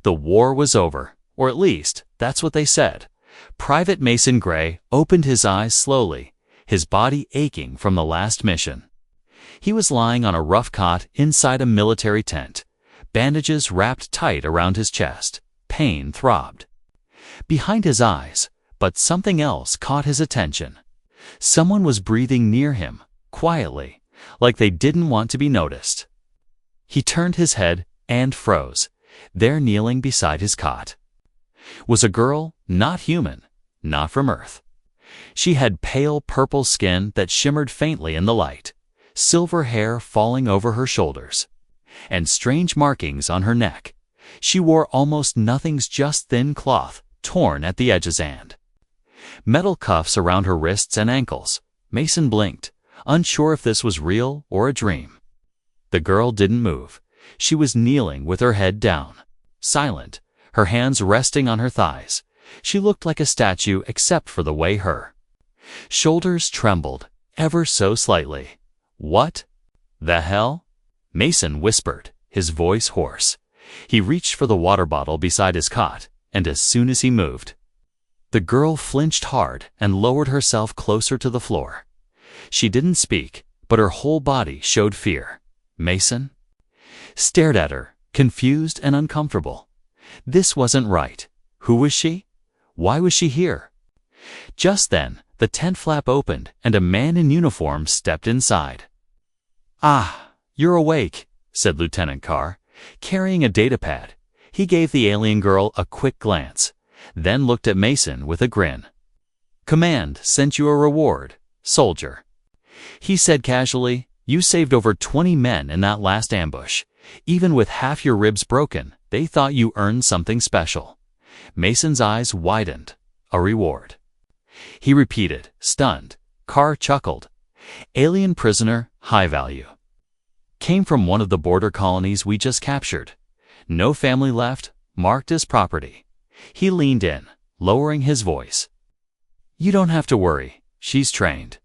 The war was over, or at least, that's what they said. Private Mason Gray opened his eyes slowly, his body aching from the last mission. He was lying on a rough cot inside a military tent, bandages wrapped tight around his chest. Pain throbbed behind his eyes, but something else caught his attention. Someone was breathing near him, quietly, like they didn't want to be noticed. He turned his head and froze, there kneeling beside his cot was a girl, not human, not from Earth. She had pale purple skin that shimmered faintly in the light, silver hair falling over her shoulders, and strange markings on her neck. She wore almost nothing's just thin cloth, torn at the edges and metal cuffs around her wrists and ankles. Mason blinked, unsure if this was real or a dream. The girl didn't move. She was kneeling with her head down, silent, her hands resting on her thighs. She looked like a statue except for the way her shoulders trembled, ever so slightly. "What the hell?" Mason whispered, his voice hoarse. He reached for the water bottle beside his cot, and as soon as he moved, the girl flinched hard and lowered herself closer to the floor. She didn't speak, but her whole body showed fear. Mason stared at her, confused and uncomfortable. This wasn't right. Who was she? Why was she here? Just then, the tent flap opened and a man in uniform stepped inside. "Ah, you're awake," said Lieutenant Carr, carrying a datapad. He gave the alien girl a quick glance, then looked at Mason with a grin. "Command sent you a reward, soldier," he said casually. "You saved over 20 men in that last ambush. Even with half your ribs broken, they thought you earned something special." Mason's eyes widened. "A reward?" he repeated, stunned. Carr chuckled. "Alien prisoner, high value. Came from one of the border colonies we just captured. No family left, marked as property." He leaned in, lowering his voice. "You don't have to worry. She's trained.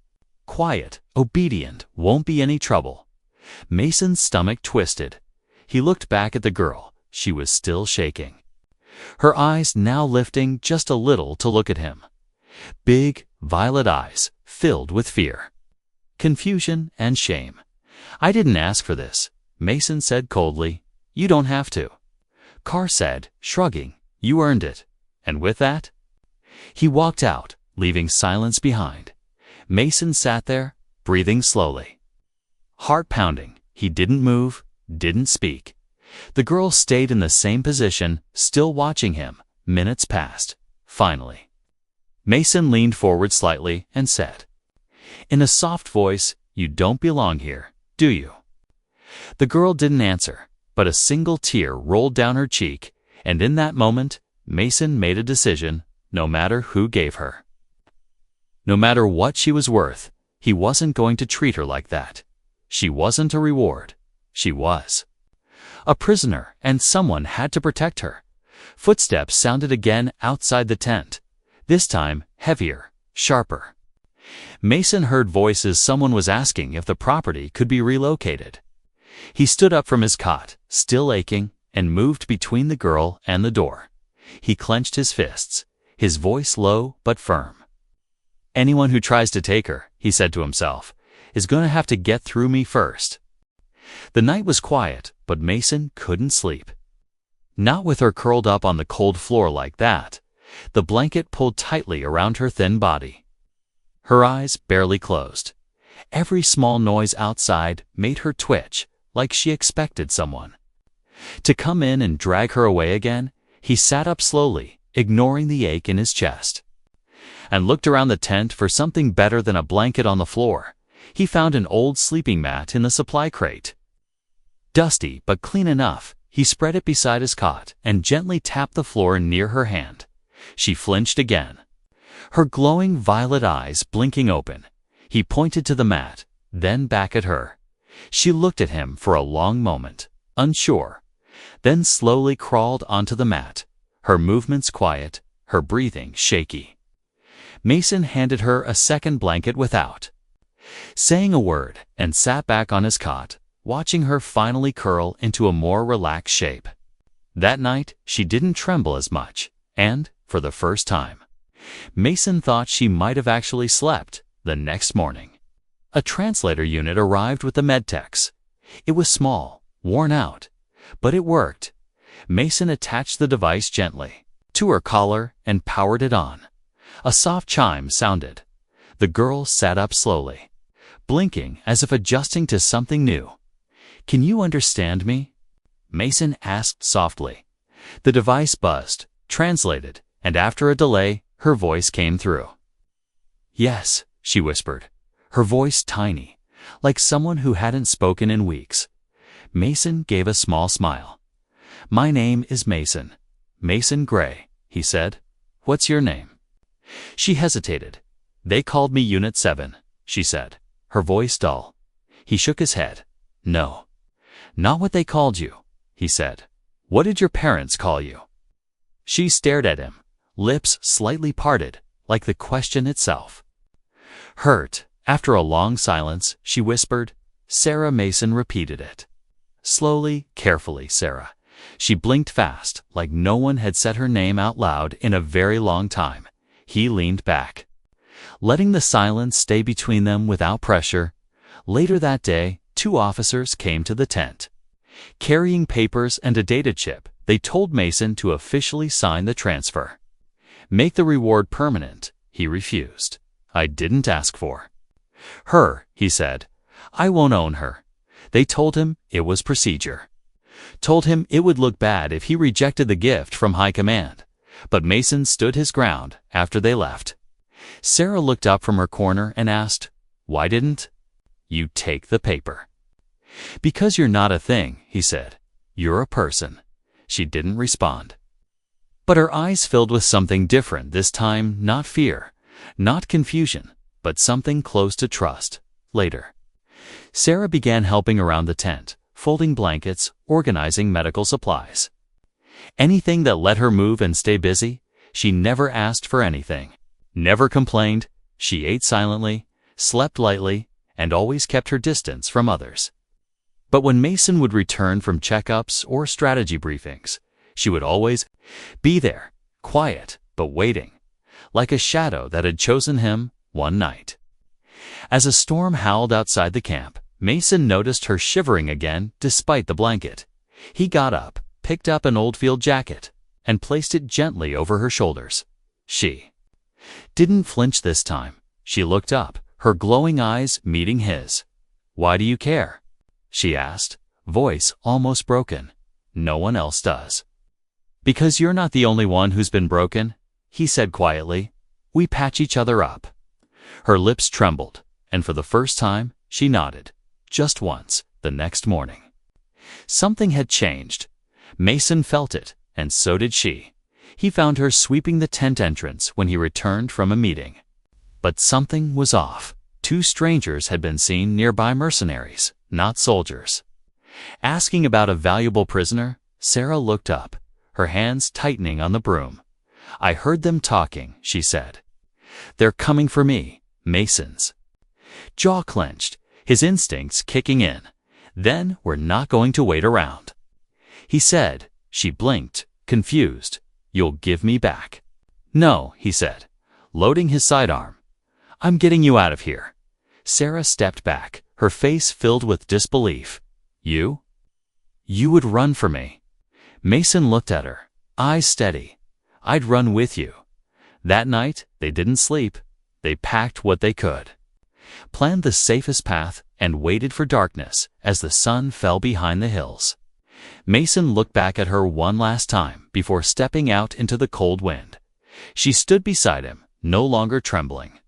Quiet, obedient, won't be any trouble." Mason's stomach twisted. He looked back at the girl. She was still shaking, her eyes now lifting just a little to look at him. Big, violet eyes, filled with fear, confusion, and shame. "I didn't ask for this," Mason said coldly. "You don't have to." Carr said, shrugging, "You earned it." And with that, he walked out, leaving silence behind. Mason sat there, breathing slowly, heart pounding. He didn't move, didn't speak. The girl stayed in the same position, still watching him. Minutes passed. Finally, Mason leaned forward slightly and said, in a soft voice, "You don't belong here, do you?" The girl didn't answer, but a single tear rolled down her cheek, and in that moment, Mason made a decision, no matter who gave her. No matter what she was worth, he wasn't going to treat her like that. She wasn't a reward. She was a prisoner, and someone had to protect her. Footsteps sounded again outside the tent, this time heavier, sharper. Mason heard voices. Someone was asking if the property could be relocated. He stood up from his cot, still aching, and moved between the girl and the door. He clenched his fists, his voice low but firm. "Anyone who tries to take her," he said to himself, "is going to have to get through me first." The night was quiet, but Mason couldn't sleep. Not with her curled up on the cold floor like that, the blanket pulled tightly around her thin body. Her eyes barely closed. Every small noise outside made her twitch, like she expected someone to come in and drag her away again. He sat up slowly, ignoring the ache in his chest, and looked around the tent for something better than a blanket on the floor. He found an old sleeping mat in the supply crate. Dusty but clean enough, he spread it beside his cot and gently tapped the floor near her hand. She flinched again, her glowing violet eyes blinking open. He pointed to the mat, then back at her. She looked at him for a long moment, unsure, then slowly crawled onto the mat, her movements quiet, her breathing shaky. Mason handed her a second blanket without saying a word and sat back on his cot, watching her finally curl into a more relaxed shape. That night, she didn't tremble as much, and, for the first time, Mason thought she might have actually slept the next morning. A translator unit arrived with the medtechs. It was small, worn out, but it worked. Mason attached the device gently to her collar and powered it on. A soft chime sounded. The girl sat up slowly, blinking as if adjusting to something new. "Can you understand me?" Mason asked softly. The device buzzed, translated, and after a delay, her voice came through. "Yes," she whispered, her voice tiny, like someone who hadn't spoken in weeks. Mason gave a small smile. "My name is Mason. Mason Gray," he said. "What's your name?" She hesitated. "They called me Unit 7, she said, her voice dull. He shook his head. "No, not what they called you," he said. "What did your parents call you?" She stared at him, lips slightly parted, like the question itself. Hurt, after a long silence, she whispered. Sarah. Mason repeated it. Slowly, carefully, Sarah. She blinked fast, like no one had said her name out loud in a very long time. He leaned back, letting the silence stay between them without pressure. Later that day, 2 officers came to the tent. Carrying papers and a data chip, they told Mason to officially sign the transfer. "Make the reward permanent," he refused. "I didn't ask for her," he said. "I won't own her." They told him it was procedure. Told him it would look bad if he rejected the gift from high command. But Mason stood his ground after they left. Sarah looked up from her corner and asked, "Why didn't you take the paper?" "Because you're not a thing," he said. "You're a person." She didn't respond. But her eyes filled with something different this time, not fear, not confusion, but something close to trust. Later, Sarah began helping around the tent, folding blankets, organizing medical supplies. Anything that let her move and stay busy. She never asked for anything, never complained. She ate silently, slept lightly, and always kept her distance from others. But when Mason would return from checkups or strategy briefings, she would always be there, quiet but waiting, like a shadow that had chosen him one night. As a storm howled outside the camp, Mason noticed her shivering again despite the blanket. He got up, picked up an old field jacket, and placed it gently over her shoulders. She didn't flinch this time. She looked up, her glowing eyes meeting his. "Why do you care?" she asked, voice almost broken. "No one else does." "Because you're not the only one who's been broken," he said quietly. "We patch each other up." Her lips trembled, and for the first time, she nodded. Just once, the next morning. Something had changed. Mason felt it, and so did she. He found her sweeping the tent entrance when he returned from a meeting. But something was off. 2 strangers had been seen nearby, mercenaries, not soldiers. Asking about a valuable prisoner, Sarah looked up, her hands tightening on the broom. "I heard them talking," she said. "They're coming for me." Mason's jaw clenched, his instincts kicking in. "Then we're not going to wait around," he said. She blinked, confused. "You'll give me back." "No," he said, loading his sidearm. "I'm getting you out of here." Sarah stepped back, her face filled with disbelief. You? You would run for me?" Mason looked at her, eyes steady. "I'd run with you." That night, they didn't sleep. They packed what they could, planned the safest path, and waited for darkness as the sun fell behind the hills. Mason looked back at her one last time before stepping out into the cold wind. She stood beside him, no longer trembling.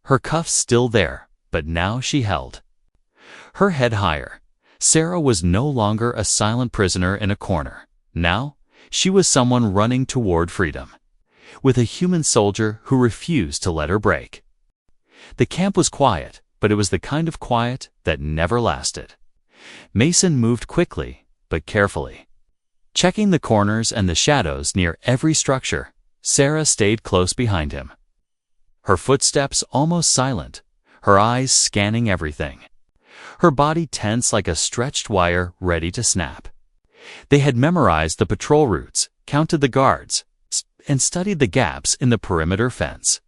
Her cuffs still there, but now she held her head higher. Sarah was no longer a silent prisoner in a corner. Now, she was someone running toward freedom, with a human soldier who refused to let her break. The camp was quiet, but it was the kind of quiet that never lasted. Mason moved quickly, but carefully, checking the corners and the shadows near every structure. Sarah stayed close behind him, her footsteps almost silent, her eyes scanning everything, her body tense like a stretched wire ready to snap. They had memorized the patrol routes, counted the guards, and studied the gaps in the perimeter fence.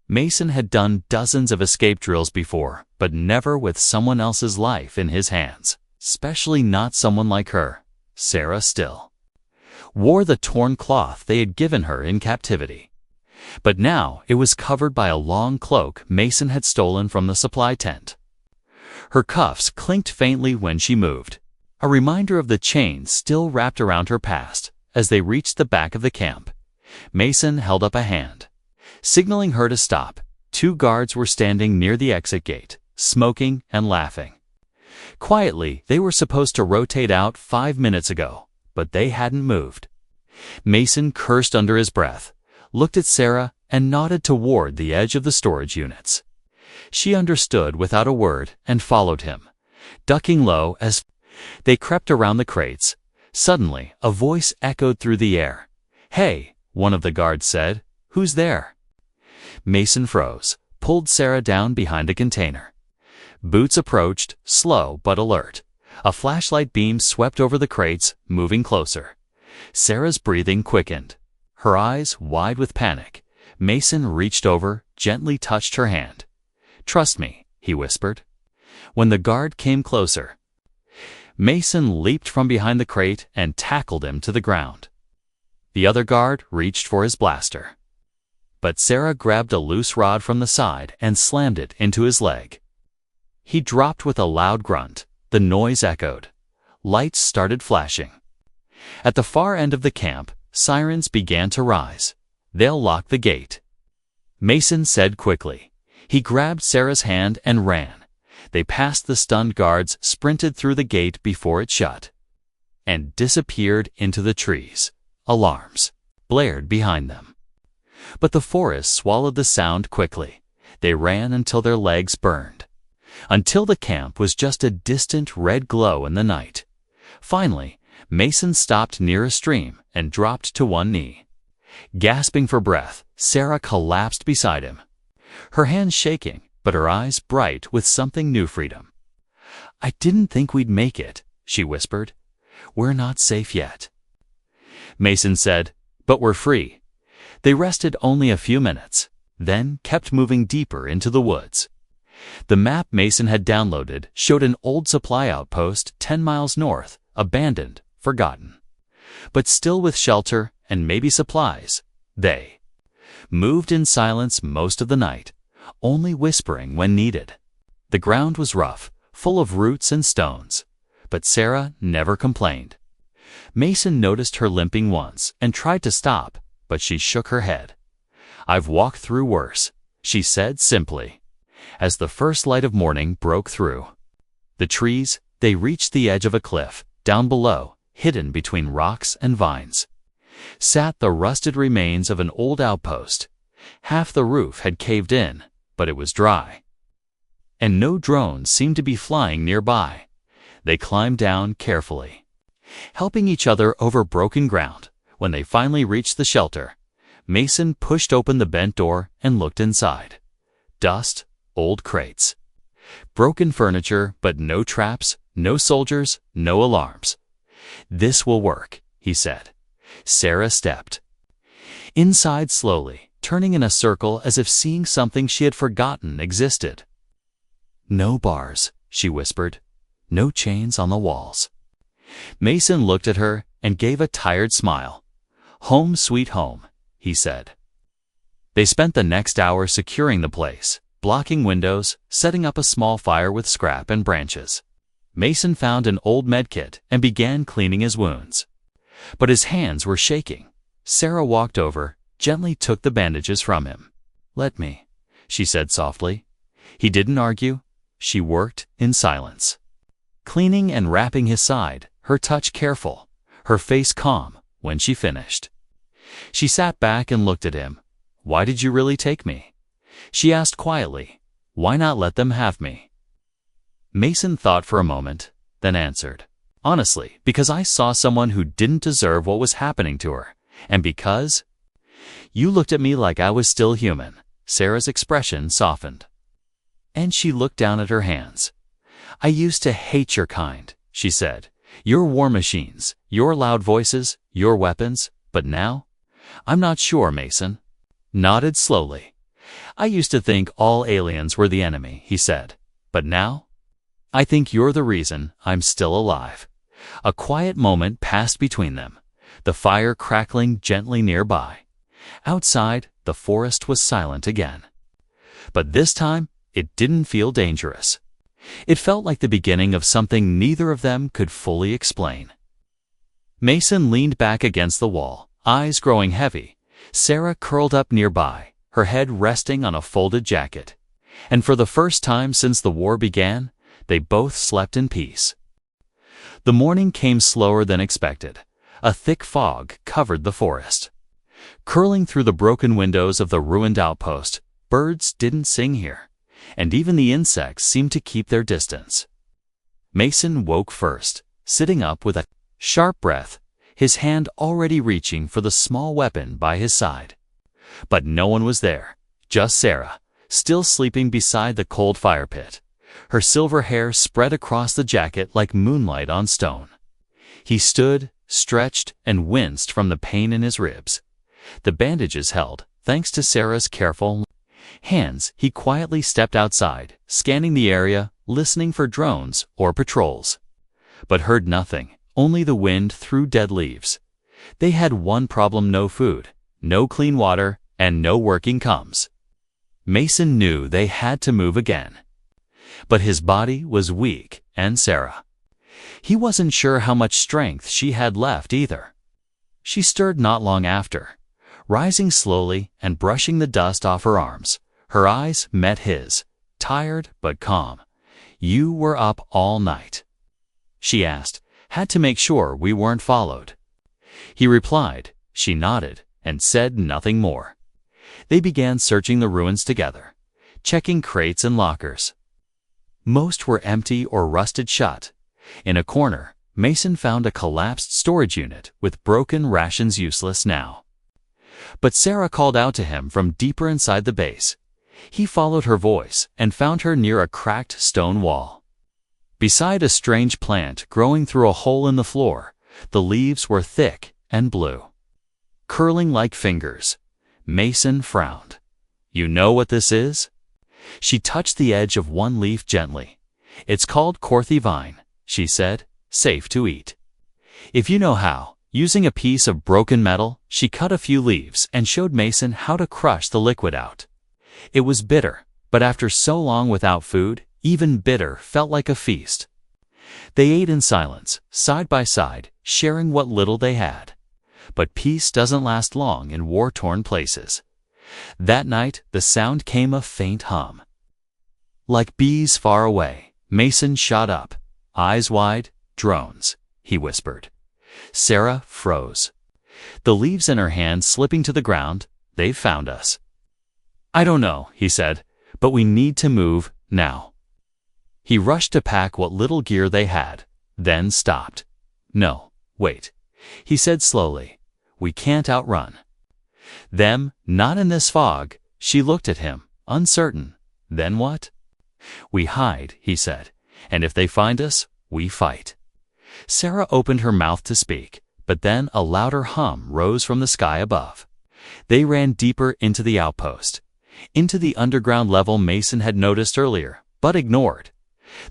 Mason had done dozens of escape drills before, but never with someone else's life in his hands, especially not someone like her. Sarah still wore the torn cloth they had given her in captivity. But now it was covered by a long cloak Mason had stolen from the supply tent. Her cuffs clinked faintly when she moved, a reminder of the chains still wrapped around her past. As they reached the back of the camp, Mason held up a hand, signaling her to stop. 2 guards were standing near the exit gate, smoking and laughing. Quietly, they were supposed to rotate out 5 minutes ago, but they hadn't moved. Mason cursed under his breath, looked at Sarah, and nodded toward the edge of the storage units. She understood without a word and followed him, ducking low as they crept around the crates. Suddenly, a voice echoed through the air. "Hey," one of the guards said, "who's there?" Mason froze, pulled Sarah down behind a container. Boots approached, slow but alert. A flashlight beam swept over the crates, moving closer. Sarah's breathing quickened, her eyes wide with panic. Mason reached over, gently touched her hand. "Trust me," he whispered. When the guard came closer, Mason leaped from behind the crate and tackled him to the ground. The other guard reached for his blaster, but Sarah grabbed a loose rod from the side and slammed it into his leg. He dropped with a loud grunt. The noise echoed. Lights started flashing. At the far end of the camp, sirens began to rise. "They'll lock the gate," Mason said quickly. He grabbed Sarah's hand and ran. They passed the stunned guards, sprinted through the gate before it shut, and disappeared into the trees. Alarms blared behind them. But the forest swallowed the sound quickly. They ran until their legs burned, until the camp was just a distant red glow in the night. Finally, Mason stopped near a stream and dropped to one knee. Gasping for breath, Sarah collapsed beside him, her hands shaking, but her eyes bright with something new freedom. "I didn't think we'd make it," she whispered. "We're not safe yet." Mason said, "But we're free." They rested only a few minutes, then kept moving deeper into the woods. The map Mason had downloaded showed an old supply outpost 10 miles north, abandoned, forgotten, but still with shelter and maybe supplies. They moved in silence most of the night, only whispering when needed. The ground was rough, full of roots and stones, but Sarah never complained. Mason noticed her limping once and tried to stop, but she shook her head. "I've walked through worse," she said simply. As the first light of morning broke through the trees, they reached the edge of a cliff. Down below, hidden between rocks and vines, sat the rusted remains of an old outpost. Half the roof had caved in, but it was dry, and no drones seemed to be flying nearby. They climbed down carefully, helping each other over broken ground. When they finally reached the shelter, Mason pushed open the bent door and looked inside. Dust, old crates, broken furniture, but no traps, no soldiers, no alarms. "This will work," he said. Sarah stepped inside slowly, turning in a circle as if seeing something she had forgotten existed. "No bars," she whispered. "No chains on the walls." Mason looked at her and gave a tired smile. "Home sweet home," he said. They spent the next hour securing the place, blocking windows, setting up a small fire with scrap and branches. Mason found an old medkit and began cleaning his wounds, but his hands were shaking. Sarah walked over, gently took the bandages from him. "Let me," she said softly. He didn't argue. She worked in silence, cleaning and wrapping his side, her touch careful, her face calm. When she finished, she sat back and looked at him. "Why did you really take me?" she asked quietly. "Why not let them have me?" Mason thought for a moment, then answered, "Honestly, because I saw someone who didn't deserve what was happening to her, and because you looked at me like I was still human." Sarah's expression softened, and she looked down at her hands. "I used to hate your kind," she said. Your war machines, your loud voices, your weapons, but now? I'm not sure, Mason. Nodded slowly. I used to think all aliens were the enemy, he said. But now? I think you're the reason I'm still alive. A quiet moment passed between them, the fire crackling gently nearby. Outside, the forest was silent again. But this time, it didn't feel dangerous. It felt like the beginning of something neither of them could fully explain. Mason leaned back against the wall, eyes growing heavy. Sarah curled up nearby, her head resting on a folded jacket. And for the first time since the war began, they both slept in peace. The morning came slower than expected. A thick fog covered the forest. Curling through the broken windows of the ruined outpost, birds didn't sing here, and even the insects seemed to keep their distance. Mason woke first, sitting up with a sharp breath, his hand already reaching for the small weapon by his side. But no one was there, just Sarah, still sleeping beside the cold fire pit, her silver hair spread across the jacket like moonlight on stone. He stood, stretched, and winced from the pain in his ribs. The bandages held, thanks to Sarah's careful hands. He quietly stepped outside, scanning the area, listening for drones or patrols. But heard nothing, only the wind through dead leaves. They had one problem: no food, no clean water, and no working comms. Mason knew they had to move again. But his body was weak, and Sarah. He wasn't sure how much strength she had left either. She stirred not long after, rising slowly and brushing the dust off her arms. Her eyes met his, tired but calm. "You were up all night?" she asked. "Had to make sure we weren't followed." He replied. She nodded and said nothing more. They began searching the ruins together, checking crates and lockers. Most were empty or rusted shut. In a corner, Mason found a collapsed storage unit with broken rations, useless now. But Sarah called out to him from deeper inside the base. He followed her voice and found her near a cracked stone wall. Beside a strange plant growing through a hole in the floor, the leaves were thick and blue, curling like fingers. Mason frowned. "You know what this is?" She touched the edge of one leaf gently. "It's called Corthy vine," she said, "safe to eat. If you know how." Using a piece of broken metal, she cut a few leaves and showed Mason how to crush the liquid out. It was bitter, but after so long without food, even bitter felt like a feast. They ate in silence, side by side, sharing what little they had. But peace doesn't last long in war-torn places. That night, the sound came a faint hum. Like bees far away, Mason shot up, eyes wide. "Drones," he whispered. Sarah froze. The leaves in her hand slipping to the ground. "They've found us." "I don't know," he said, "but we need to move now." He rushed to pack what little gear they had, then stopped. "No, wait," he said slowly. "We can't outrun them, not in this fog." She looked at him, uncertain. "Then what?" "We hide," he said, "and if they find us, we fight." Sarah opened her mouth to speak, but then a louder hum rose from the sky above. They ran deeper into the outpost, into the underground level Mason had noticed earlier, but ignored.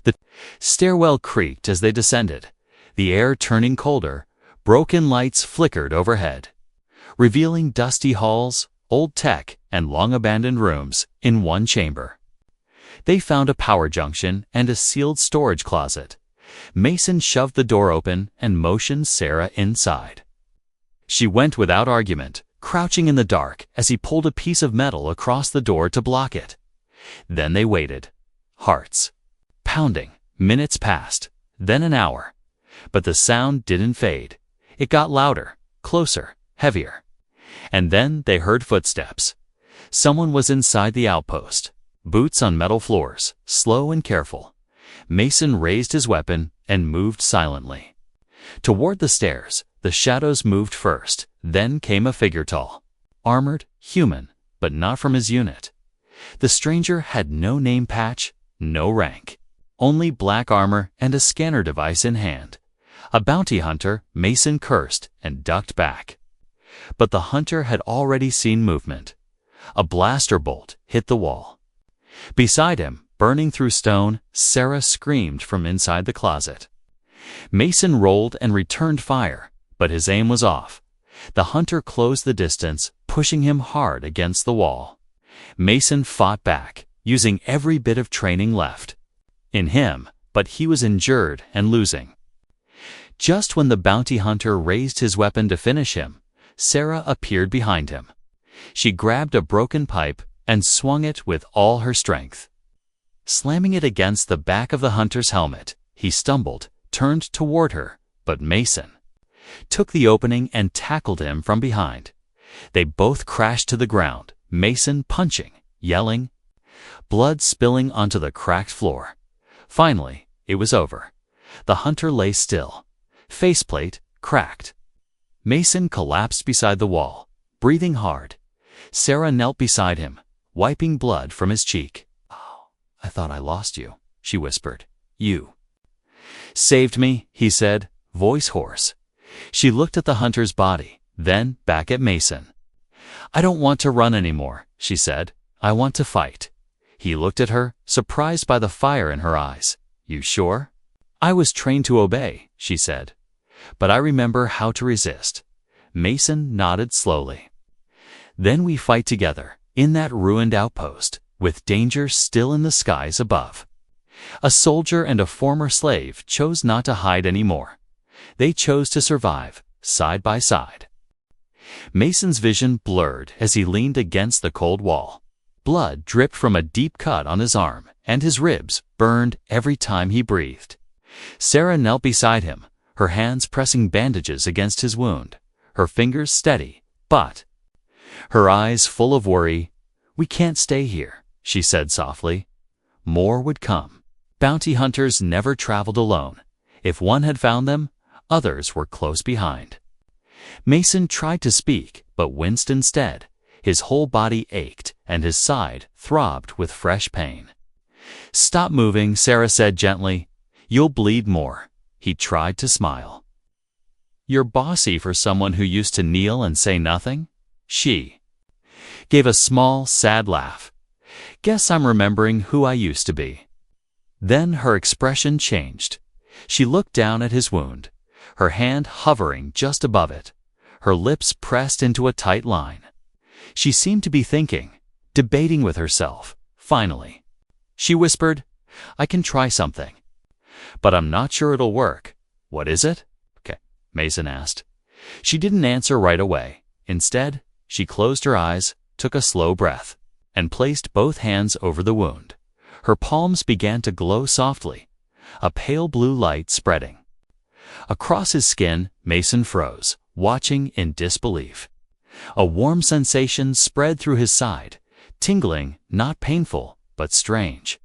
The stairwell creaked as they descended, the air turning colder. Broken lights flickered overhead, revealing dusty halls, old tech, and long-abandoned rooms in one chamber. They found a power junction and a sealed storage closet. Mason shoved the door open and motioned Sarah inside. She went without argument, crouching in the dark as he pulled a piece of metal across the door to block it. Then they waited. Hearts pounding. Minutes passed, then an hour. But the sound didn't fade. It got louder, closer, heavier. And then they heard footsteps. Someone was inside the outpost. Boots on metal floors, slow and careful. Mason raised his weapon and moved silently. Toward the stairs, the shadows moved first, then came a figure tall, armored, human, but not from his unit. The stranger had no name patch, no rank, only black armor and a scanner device in hand. A bounty hunter, Mason cursed and ducked back. But the hunter had already seen movement. A blaster bolt hit the wall. Beside him, burning through stone, Sarah screamed from inside the closet. Mason rolled and returned fire, but his aim was off. The hunter closed the distance, pushing him hard against the wall. Mason fought back, using every bit of training left in him, but he was injured and losing. Just when the bounty hunter raised his weapon to finish him, Sarah appeared behind him. She grabbed a broken pipe and swung it with all her strength. Slamming it against the back of the hunter's helmet, he stumbled, turned toward her, but Mason took the opening and tackled him from behind. They both crashed to the ground, Mason punching, yelling, blood spilling onto the cracked floor. Finally, it was over. The hunter lay still, faceplate cracked. Mason collapsed beside the wall, breathing hard. Sarah knelt beside him, wiping blood from his cheek. "Oh, I thought I lost you," she whispered. "You saved me," he said, voice hoarse. She looked at the hunter's body, then back at Mason. "I don't want to run anymore," she said. "I want to fight." He looked at her, surprised by the fire in her eyes. "You sure?" "I was trained to obey," she said. "But I remember how to resist." Mason nodded slowly. "Then we fight together, in that ruined outpost, with danger still in the skies above." A soldier and a former slave chose not to hide anymore. They chose to survive, side by side. Mason's vision blurred as he leaned against the cold wall. Blood dripped from a deep cut on his arm, and his ribs burned every time he breathed. Sarah knelt beside him, her hands pressing bandages against his wound, her fingers steady, but her eyes full of worry. "We can't stay here," she said softly. More would come. Bounty hunters never traveled alone. If one had found them, others were close behind. Mason tried to speak, but winced instead. His whole body ached, and his side throbbed with fresh pain. "Stop moving," Sarah said gently. "You'll bleed more." He tried to smile. "You're bossy for someone who used to kneel and say nothing." She gave a small, sad laugh. "Guess I'm remembering who I used to be." Then her expression changed. She looked down at his wound, her hand hovering just above it, her lips pressed into a tight line. She seemed to be thinking, debating with herself. Finally, she whispered, "I can try something, but I'm not sure it'll work." "What is it?" Mason asked. She didn't answer right away. Instead, she closed her eyes, took a slow breath, and placed both hands over the wound. Her palms began to glow softly, a pale blue light spreading. Across his skin, Mason froze, watching in disbelief. A warm sensation spread through his side, tingling, not painful, but strange.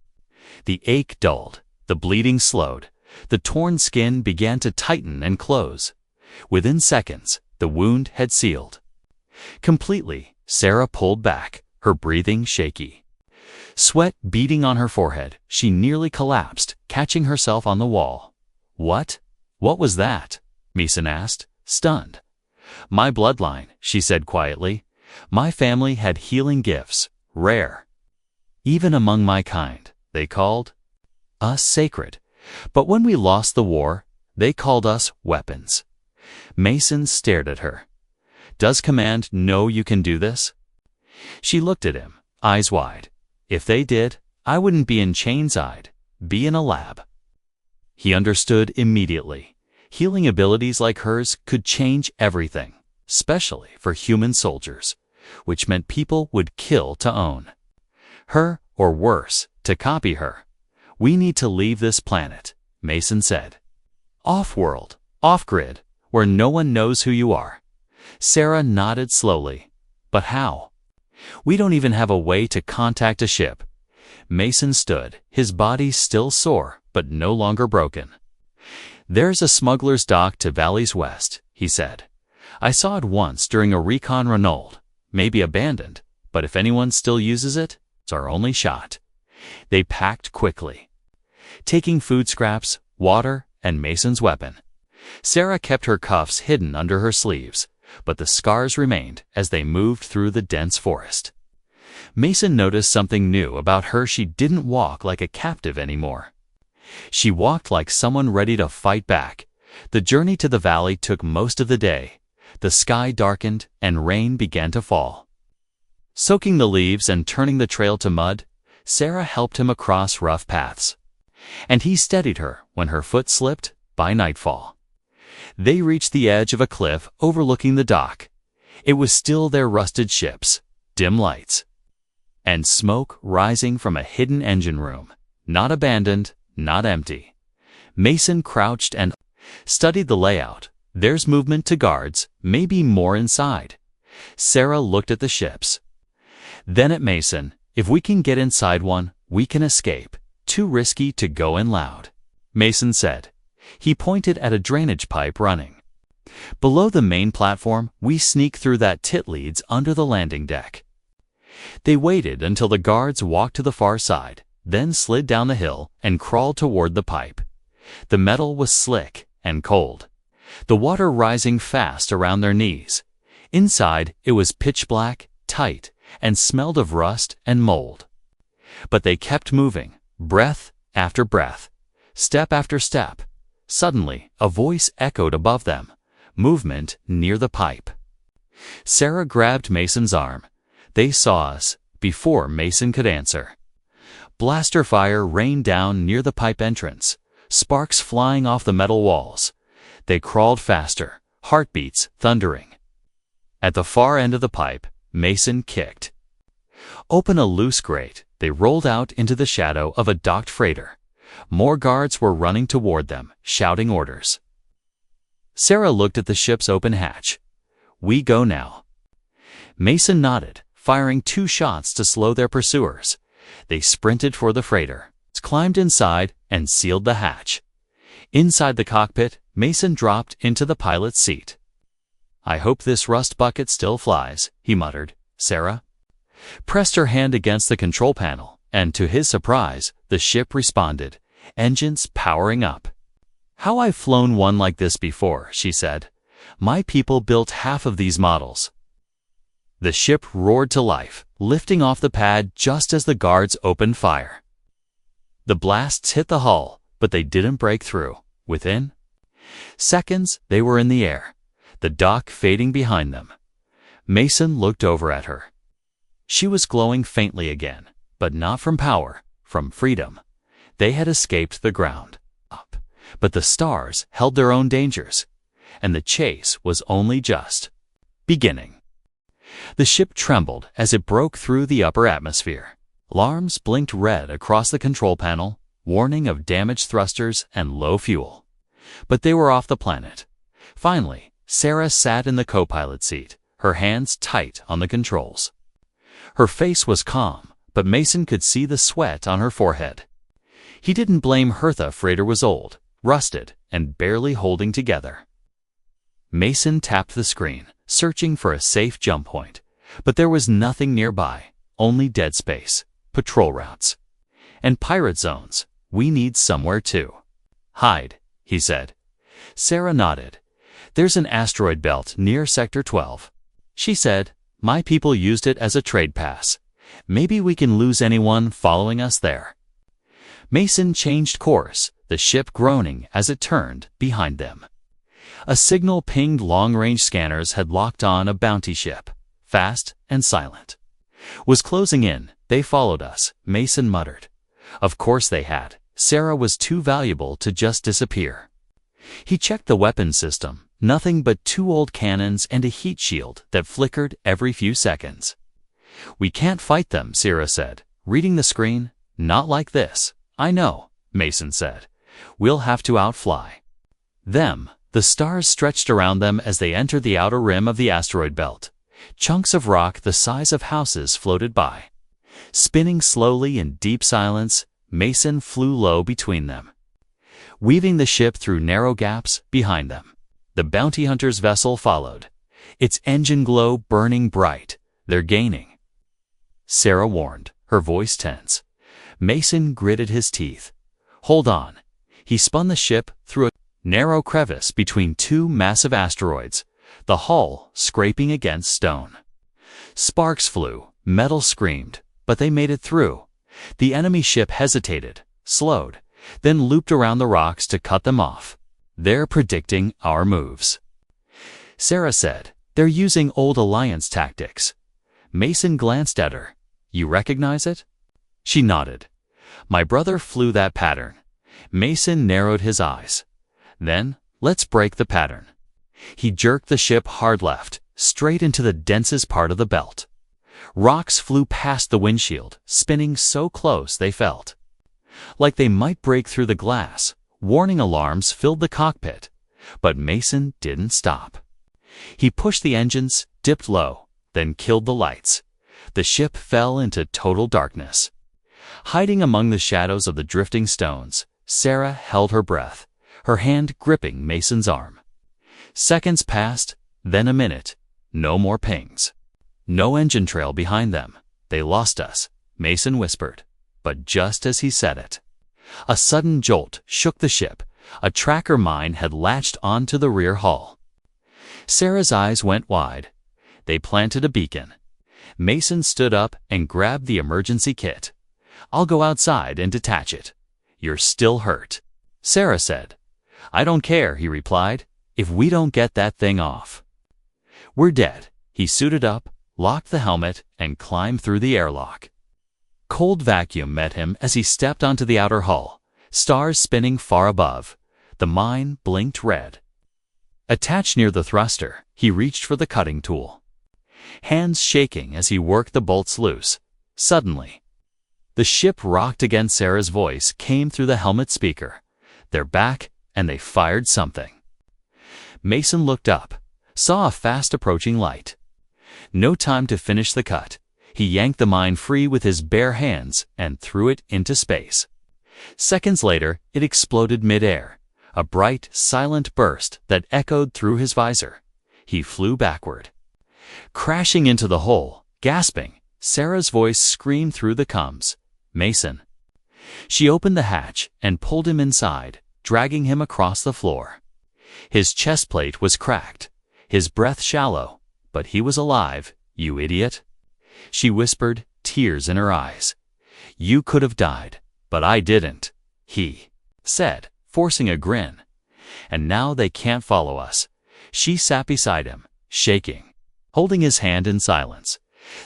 The ache dulled, the bleeding slowed, the torn skin began to tighten and close. Within seconds, the wound had sealed. Completely, Sarah pulled back, her breathing shaky. Sweat beading on her forehead, she nearly collapsed, catching herself on the wall. What was that?" Mason asked, stunned. "My bloodline," she said quietly. "My family had healing gifts, rare. Even among my kind, they called us sacred. But when we lost the war, they called us weapons." Mason stared at her. "Does Command know you can do this?" She looked at him, eyes wide. "If they did, I wouldn't be in chains, I'd be in a lab." He understood immediately. Healing abilities like hers could change everything, especially for human soldiers, which meant people would kill to own her, or worse, to copy her. "We need to leave this planet," Mason said. "Off-world, off-grid, where no one knows who you are." Sarah nodded slowly. "But how? We don't even have a way to contact a ship." Mason stood, his body still sore, but no longer broken. "There's a smuggler's dock to Valley's West," he said. "I saw it once during a recon Renault. Maybe abandoned, but if anyone still uses it, it's our only shot." They packed quickly, taking food scraps, water, and Mason's weapon. Sarah kept her cuffs hidden under her sleeves, but the scars remained as they moved through the dense forest. Mason noticed something new about her. She didn't walk like a captive anymore. She walked like someone ready to fight back. The journey to the valley took most of the day. The sky darkened and rain began to fall. Soaking the leaves and turning the trail to mud, Sarah helped him across rough paths. And he steadied her when her foot slipped. By nightfall, they reached the edge of a cliff overlooking the dock. It was still their rusted ships, dim lights, and smoke rising from a hidden engine room. Not abandoned, not empty. Mason crouched and studied the layout. There's movement to guards, maybe more inside. Sarah looked at the ships. Then at Mason. If we can get inside one, we can escape. Too risky to go in loud, Mason said. He pointed at a drainage pipe running below the main platform. We sneak through that tit leads under the landing deck. They waited until the guards walked to the far side, then slid down the hill and crawled toward the pipe. The metal was slick and cold, the water rising fast around their knees. Inside, it was pitch black, tight, and smelled of rust and mold. But they kept moving, breath after breath, step after step. Suddenly, a voice echoed above them, movement near the pipe. Sarah grabbed Mason's arm. They saw us before Mason could answer. Blaster fire rained down near the pipe entrance, sparks flying off the metal walls. They crawled faster, heartbeats thundering. At the far end of the pipe, Mason kicked open a loose grate. They rolled out into the shadow of a docked freighter. More guards were running toward them, shouting orders. Sarah looked at the ship's open hatch. We go now. Mason nodded, firing 2 shots to slow their pursuers. They sprinted for the freighter, climbed inside, and sealed the hatch. Inside the cockpit, Mason dropped into the pilot's seat. I hope this rust bucket still flies, he muttered. Sarah pressed her hand against the control panel, and to his surprise, the ship responded, engines powering up. How I've flown one like this before, she said. My people built half of these models. The ship roared to life, lifting off the pad just as the guards opened fire. The blasts hit the hull, but they didn't break through. Within seconds, they were in the air, the dock fading behind them. Mason looked over at her. She was glowing faintly again, but not from power, from freedom. They had escaped the ground up, but the stars held their own dangers, and the chase was only just beginning. The ship trembled as it broke through the upper atmosphere. Alarms blinked red across the control panel, warning of damaged thrusters and low fuel. But they were off the planet. Finally, Sarah sat in the co-pilot seat, her hands tight on the controls. Her face was calm, but Mason could see the sweat on her forehead. He didn't blame her. The freighter was old, rusted, and barely holding together. Mason tapped the screen, searching for a safe jump point, but there was nothing nearby, only dead space, patrol routes, and pirate zones. We need somewhere to hide, he said. Sarah nodded. There's an asteroid belt near Sector 12. She said, my people used it as a trade pass. Maybe we can lose anyone following us there. Mason changed course, the ship groaning as it turned behind them. A signal pinged. Long-range scanners had locked on a bounty ship, fast and silent. Was closing in. They followed us, Mason muttered. Of course they had. Sarah was too valuable to just disappear. He checked the weapons system. Nothing but 2 old cannons and a heat shield that flickered every few seconds. We can't fight them, Sarah said, reading the screen. Not like this. I know, Mason said. We'll have to outfly them. The stars stretched around them as they entered the outer rim of the asteroid belt. Chunks of rock the size of houses floated by. Spinning slowly in deep silence, Mason flew low between them, weaving the ship through narrow gaps behind them. The bounty hunter's vessel followed, its engine glow burning bright. They're gaining, Sarah warned, her voice tense. Mason gritted his teeth. Hold on. He spun the ship through a narrow crevice between two massive asteroids, the hull scraping against stone. Sparks flew, metal screamed, but they made it through. The enemy ship hesitated, slowed, then looped around the rocks to cut them off. "They're predicting our moves," Sarah said. "They're using old Alliance tactics." Mason glanced at her. "You recognize it?" She nodded. "My brother flew that pattern." Mason narrowed his eyes. "Then, let's break the pattern." He jerked the ship hard left, straight into the densest part of the belt. Rocks flew past the windshield, spinning so close they felt like they might break through the glass. Warning alarms filled the cockpit, but Mason didn't stop. He pushed the engines, dipped low, then killed the lights. The ship fell into total darkness. Hiding among the shadows of the drifting stones, Sarah held her breath, her hand gripping Mason's arm. Seconds passed, then a minute. No more pings. No engine trail behind them. "They lost us," Mason whispered. But just as he said it, a sudden jolt shook the ship. A tracker mine had latched onto the rear hull. Sarah's eyes went wide. They planted a beacon. Mason stood up and grabbed the emergency kit. "I'll go outside and detach it." "You're still hurt," Sarah said. "I don't care," he replied, "if we don't get that thing off. We're dead." He suited up, locked the helmet, and climbed through the airlock. Cold vacuum met him as he stepped onto the outer hull, stars spinning far above. The mine blinked red. Attached near the thruster, he reached for the cutting tool, hands shaking as he worked the bolts loose. Suddenly, the ship rocked again. Sarah's voice came through the helmet speaker. "They're back, and they fired something." Mason looked up, saw a fast approaching light. No time to finish the cut. He yanked the mine free with his bare hands and threw it into space. Seconds later, it exploded midair, a bright, silent burst that echoed through his visor. He flew backward, crashing into the hole. Gasping, Sarah's voice screamed through the comms. "Mason." She opened the hatch and pulled him inside, dragging him across the floor. His chest plate was cracked, his breath shallow, but he was alive. "You idiot," she whispered, tears in her eyes. "You could have died, but I didn't," he said, forcing a grin. "And now they can't follow us." She sat beside him, shaking, holding his hand in silence.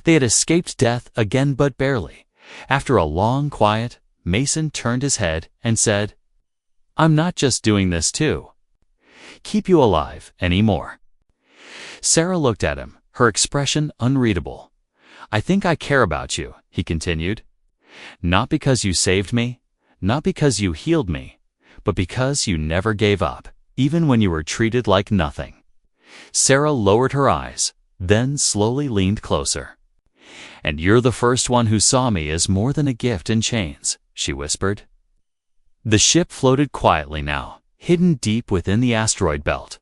They had escaped death again, but barely. After a long quiet, Mason turned his head and said, "I'm not just doing this to keep you alive anymore." Sarah looked at him, her expression unreadable. "I think I care about you," he continued. "Not because you saved me, not because you healed me, but because you never gave up, even when you were treated like nothing." Sarah lowered her eyes, then slowly leaned closer. "And you're the first one who saw me as more than a gift in chains," she whispered. The ship floated quietly now, hidden deep within the asteroid belt.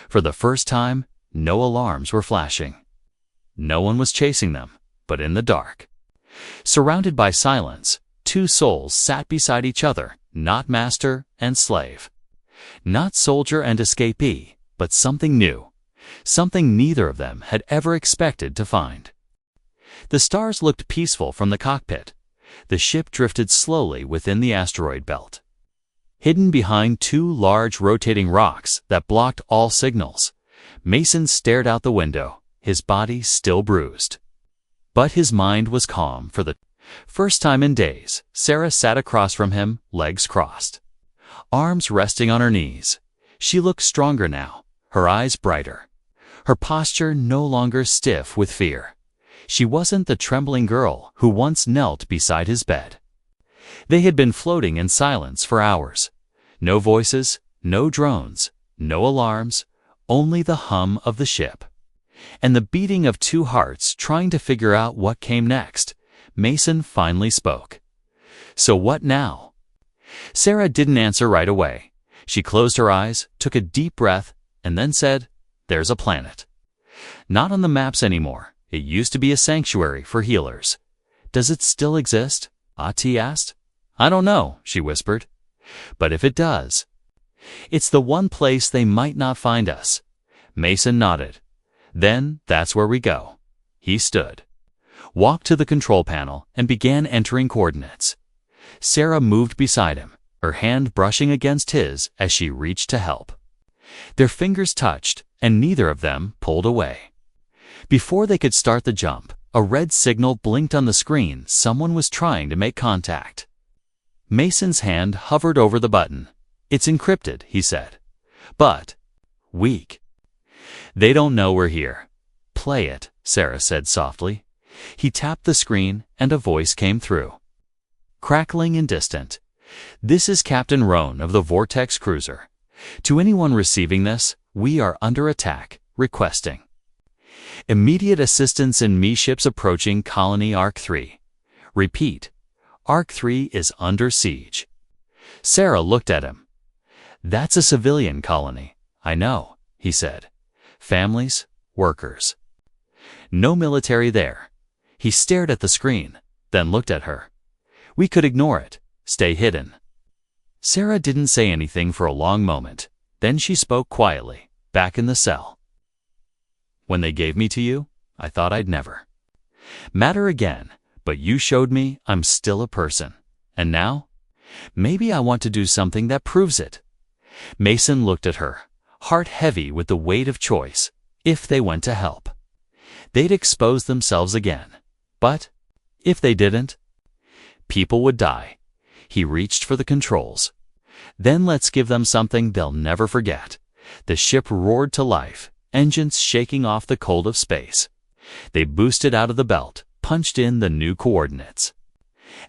For the first time, no alarms were flashing. No one was chasing them, but in the dark, surrounded by silence, two souls sat beside each other, not master and slave, not soldier and escapee, but something new, something neither of them had ever expected to find. The stars looked peaceful from the cockpit. The ship drifted slowly within the asteroid belt, hidden behind two large rotating rocks that blocked all signals. Mason stared out the window, his body still bruised. But his mind was calm. For the first time in days, Sarah sat across from him, legs crossed, arms resting on her knees. She looked stronger now, her eyes brighter, her posture no longer stiff with fear. She wasn't the trembling girl who once knelt beside his bed. They had been floating in silence for hours. No voices, no drones, no alarms, only the hum of the ship and the beating of two hearts trying to figure out what came next. Mason finally spoke. "So what now?" Sarah didn't answer right away. She closed her eyes, took a deep breath, and then said, "There's a planet. Not on the maps anymore. It used to be a sanctuary for healers. Does it still exist?" Ati asked. "I don't know," she whispered. "But if it does, It's the one place they might not find us. Mason nodded. Then that's where we go. He stood, walked to the control panel, and began entering coordinates. Sarah moved beside him, her hand brushing against his as she reached to help. Their fingers touched, and neither of them pulled away. Before they could start the jump, a red signal blinked on the screen. Someone was trying to make contact. Mason's hand hovered over the button. "It's encrypted," he said. "But weak. They don't know we're here." "Play it," Sarah said softly. He tapped the screen, and a voice came through, crackling and distant. "This is Captain Roan of the Vortex Cruiser. To anyone receiving this, we are under attack, requesting immediate assistance in me ships approaching Colony Arc 3. Repeat, Arc 3 is under siege." Sarah looked at him. "That's a civilian colony." "I know," he said. "Families, workers. No military there." He stared at the screen, then looked at her. "We could ignore it, stay hidden." Sarah didn't say anything for a long moment. Then she spoke quietly, back in the cell. "When they gave me to you, I thought I'd never matter again, but you showed me I'm still a person. And now, maybe I want to do something that proves it." Mason looked at her, heart heavy with the weight of choice. If they went to help, they'd expose themselves again. But if they didn't, people would die. He reached for the controls. "Then let's give them something they'll never forget." The ship roared to life, engines shaking off the cold of space. They boosted out of the belt, punched in the new coordinates,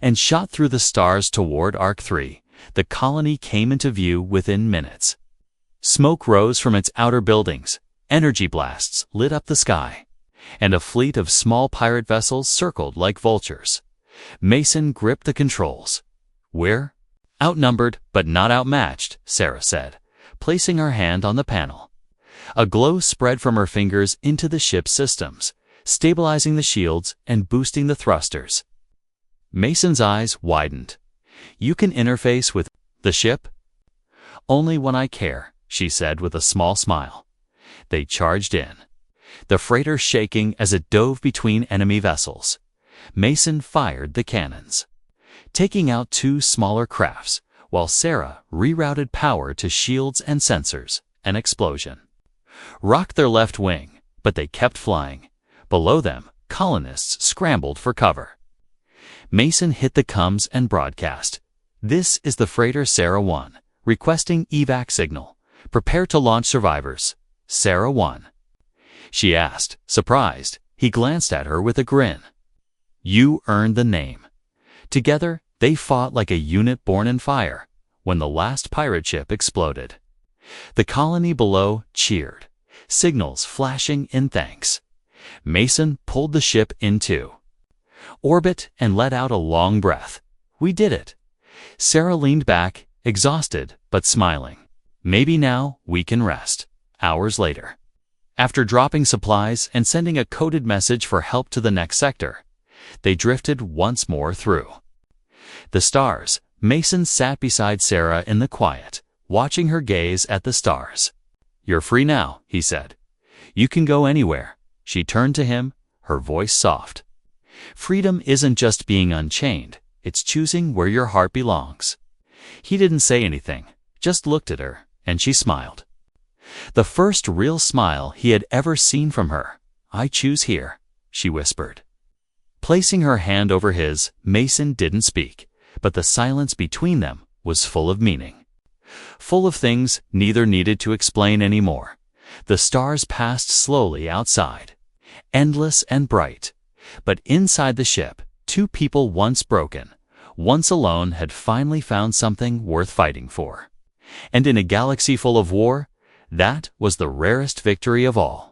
and shot through the stars toward Arc 3. The colony came into view within minutes. Smoke rose from its outer buildings, energy blasts lit up the sky, and a fleet of small pirate vessels circled like vultures. Mason gripped the controls. "We're outnumbered but not outmatched," Sarah said, placing her hand on the panel. A glow spread from her fingers into the ship's systems, stabilizing the shields and boosting the thrusters. Mason's eyes widened. "You can interface with the ship?" "Only when I care," she said with a small smile. They charged in, the freighter shaking as it dove between enemy vessels. Mason fired the cannons, taking out two smaller crafts, while Sarah rerouted power to shields and sensors. An explosion rocked their left wing, but they kept flying. Below them, colonists scrambled for cover. Mason hit the comms and broadcast. "This is the freighter Sarah 1, requesting evac signal. Prepare to launch survivors." "Sarah 1?" she asked, surprised. He glanced at her with a grin. "You earned the name." Together, they fought like a unit born in fire when the last pirate ship exploded. The colony below cheered, signals flashing in thanks. Mason pulled the ship into orbit and let out a long breath. "We did it." Sarah leaned back, exhausted but smiling. "Maybe now we can rest." Hours later, after dropping supplies and sending a coded message for help to the next sector, they drifted once more through the stars. Mason sat beside Sarah in the quiet, watching her gaze at the stars. "You're free now," he said. "You can go anywhere." She turned to him, her voice soft. "Freedom isn't just being unchained, it's choosing where your heart belongs." He didn't say anything, just looked at her, and she smiled. The first real smile he had ever seen from her. "I choose here," she whispered. Placing her hand over his, Mason didn't speak, but the silence between them was full of meaning. Full of things neither needed to explain anymore. The stars passed slowly outside, endless and bright. But inside the ship, two people once broken, once alone, had finally found something worth fighting for. And in a galaxy full of war, that was the rarest victory of all.